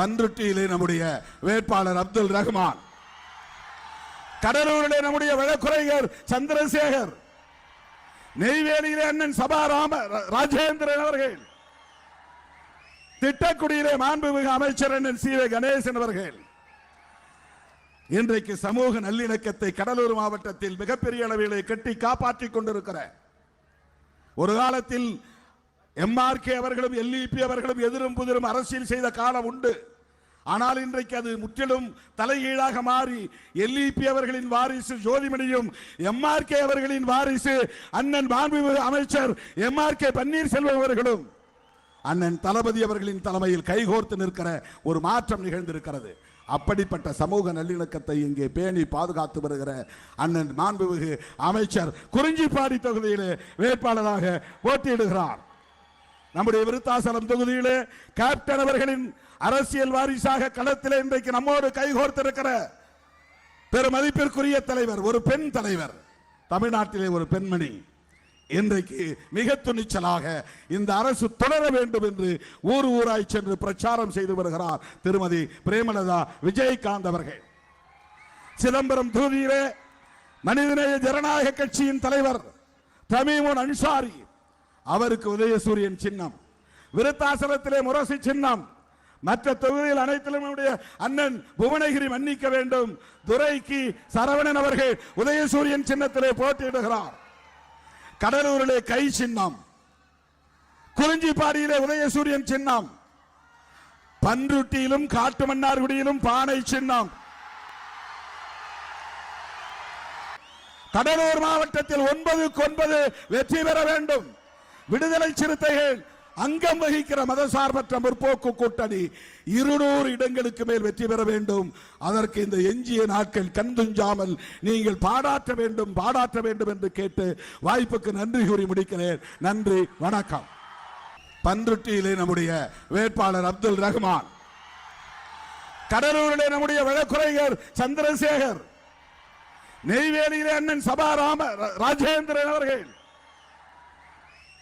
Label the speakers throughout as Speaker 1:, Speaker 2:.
Speaker 1: பன்ருட்டியிலே நம்முடைய வேட்பாளர் அப்துல் ரஹ்மான், கடலூரிலே நம்முடைய வழக்குரைஞர் சந்திரசேகர், நெய்வேலியிலே அண்ணன் சபா ராஜேந்திரன் அவர்கள், திட்டக்குடியிலே மாண்புமிகு அமைச்சர் அண்ணன் சி வே கணேசன் அவர்கள் இன்றைக்கு சமூக நல்லிணக்கத்தை கடலூர் மாவட்டத்தில் மிகப்பெரிய அளவிலே கட்டி காப்பாற்றிக் கொண்டிருக்கிற, ஒரு காலத்தில் எம்ஆர்கே அவர்களும் எல்இபி அவர்களும் எதிரும் புதிரும் அரசியல் செய்த காலம் உண்டு. ஆனால் இன்றைக்கு அது முற்றிலும் தலைகீழாக மாறி எல்இபி அவர்களின் வாரிசு ஜோதிமணியும் எம்ஆர்கே அவர்களின் வாரிசு அண்ணன் மாண்புமிகு அமைச்சர் எம்ஆர்கே பன்னீர்செல்வம் அவர்களும் அண்ணன் தளபதி அவர்களின் தலைமையில் கைகோர்த்து நிற்கிற ஒரு மாற்றம் நிகழ்ந்திருக்கிறது. அப்படிப்பட்ட சமூக நல்லிணக்கத்தை இங்கே பேணி பாதுகாத்து வருகிற அண்ணன் மாண்புமிகு அமைச்சர் குறிஞ்சிப்பாடி தொகுதியிலே வேட்பாளராக போட்டியிடுகிறார். நம்முடைய விருத்தாசலம் தொகுதியிலே கேப்டன் அவர்களின் அரசியல் வாரிசாக களத்திலே இன்றைக்கு நம்மோடு கைகோர்த்திருக்கிற பெருமதிப்பிற்குரிய தலைவர், ஒரு பெண் தலைவர், தமிழ்நாட்டிலே ஒரு பெண்மணி, இன்றைக்கு மிக துணிச்சலாக இந்த அரசு தொடர வேண்டும் என்று ஊர் ஊராய் சென்று பிரச்சாரம் செய்து வருகிறார் திருமதி பிரேமலதா விஜயகாந்த் அவர்கள். சிதம்பரம் தொகுதியிலே மனிதநேய ஜனநாயக கட்சியின் தலைவர் தமீமுன் அன்சாரி, அவருக்கு உதயசூரியன் சின்னம், விருத்தாசலத்திலே முரசு சின்னம், மற்ற தொகுதியில் அனைத்திலும் அண்ணன் புவனகிரி மன்னிக்க வேண்டும், துரைக்கு சரவணன் அவர்கள் உதயசூரியன் சின்னத்திலே போட்டியிடுகிறார். கடலூரிலே கை சின்னம், குறிஞ்சிப்பாடியிலே உதயசூரியன் சின்னம், பன்ருட்டியிலும் காட்டுமன்னார்குடியிலும் பானை சின்னம். கடலூர் மாவட்டத்தில் 9-9 வெற்றி பெற வேண்டும். விடுதலை சிறுத்தைகள் அங்கம் வகிக்கிற மதசார்பற்ற முற்போக்கு கூட்டணி 200 இடங்களுக்கு மேல் வெற்றி பெற வேண்டும். அதற்கு இந்த எஞ்சிய நாட்கள் கண்துஞ்சாமல் நீங்கள் பாடாற்ற வேண்டும் என்று கேட்டு வாய்ப்புக்கு நன்றி கூறி முடிக்கிறேன். நன்றி, வணக்கம். பன்ருட்டியிலே நம்முடைய வேட்பாளர் அப்துல் ரஹ்மான், கடலூரிலே நம்முடைய வழக்குரைஞர் சந்திரசேகர், நெய்வேலியிலே அண்ணன் சபா ராஜேந்திரன் அவர்கள்,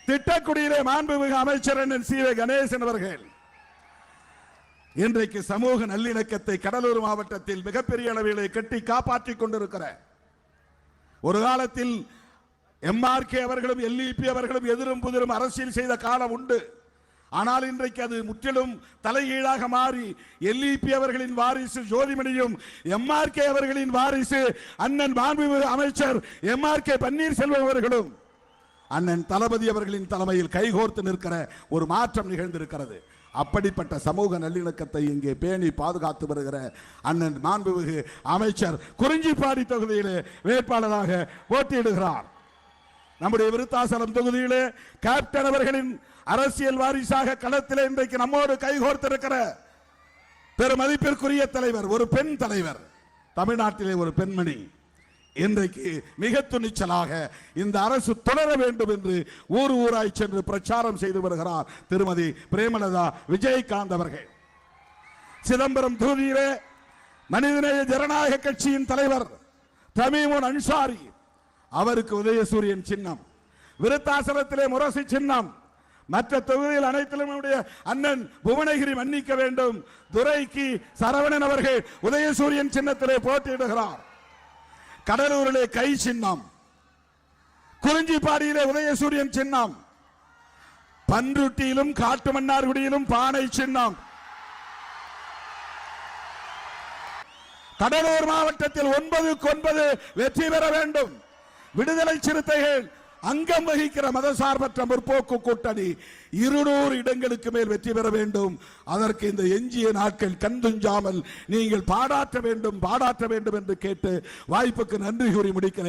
Speaker 1: திட்டக்குடியிலே மாண்புமிகு அமைச்சர் அண்ணன் சி வே கணேசன் அவர்கள் இன்றைக்கு சமூக நல்லிணக்கத்தை கடலூர் மாவட்டத்தில் மிகப்பெரிய அளவிலே கட்டி காப்பாற்றிக் கொண்டிருக்கிற, ஒரு காலத்தில் எம்ஆர்கே அவர்களும் எல்இபி அவர்களும் எதிரும் புதிரும் அரசியல் செய்த காலம் உண்டு. ஆனால் இன்றைக்கு அது முற்றிலும் தலைகீழாக மாறி எல்இபி அவர்களின் வாரிசு ஜோதிமணியும் எம்ஆர்கே அவர்களின் வாரிசு அண்ணன் மாண்புமிகு அமைச்சர் எம்ஆர்கே பன்னீர்செல்வம் அவர்களும் அண்ணன் தளபதி அவர்களின் தலைமையில் கைகோர்த்து நிற்கிற ஒரு மாற்றம் நிகழ்ந்திருக்கிறது. அப்படிப்பட்ட சமூக நல்லிணக்கத்தை இங்கே பேணி பாதுகாத்து வருகிற அண்ணன் மாண்புமிகு அமைச்சர் குறிஞ்சிப்பாடி தொகுதியிலே வேட்பாளராக போட்டியிடுகிறார். நம்முடைய விருத்தாசலம் தொகுதியிலே கேப்டன் அவர்களின் அரசியல் வாரிசாக களத்திலே இன்றைக்கு நம்மோடு கைகோர்த்திருக்கிற பெருமதிப்பிற்குரிய தலைவர், ஒரு பெண் தலைவர், தமிழ்நாட்டிலே ஒரு பெண்மணி, இன்றைக்கு மிக துணிச்சலாக இந்த அரசு தொடர வேண்டும் என்று ஊர் ஊராய் சென்று பிரச்சாரம் செய்து வருகிறார் திருமதி பிரேமலதா விஜயகாந்த் அவர்கள். சிதம்பரம் தொகுதியிலே மனிதநேய ஜனநாயக கட்சியின் தலைவர் தமீமுன் அன்சாரி, அவருக்கு உதயசூரியன் சின்னம், விருத்தாசலத்திலே முரசு சின்னம், மற்ற தொகுதியில் அனைத்திலும் அண்ணன் புவனகிரி மன்னிக்க வேண்டும், துரைக்கு சரவணன் அவர்கள் உதயசூரியன் சின்னத்திலே போட்டியிடுகிறார். கடலூரிலே கை சின்னம், குறிஞ்சிப்பாடியிலே உதயசூரியன் சின்னம், பன்ருட்டியிலும் காட்டுமன்னார்குடியிலும் பானை சின்னம். கடலூர் மாவட்டத்தில் 9-9 வெற்றி பெற வேண்டும். விடுதலை சிறுத்தைகள் அங்கம் வகிக்கிற மதசார்பற்ற முற்போக்கு கூட்டணி 200 இடங்களுக்கு மேல் வெற்றி பெற வேண்டும். அதற்கு இந்த எஞ்சிய நாட்கள் கண்துஞ்சாமல் நீங்கள் பாடாற்ற வேண்டும் என்று கேட்டு வாய்ப்புக்கு நன்றி கூறி முடிக்கிறேன்.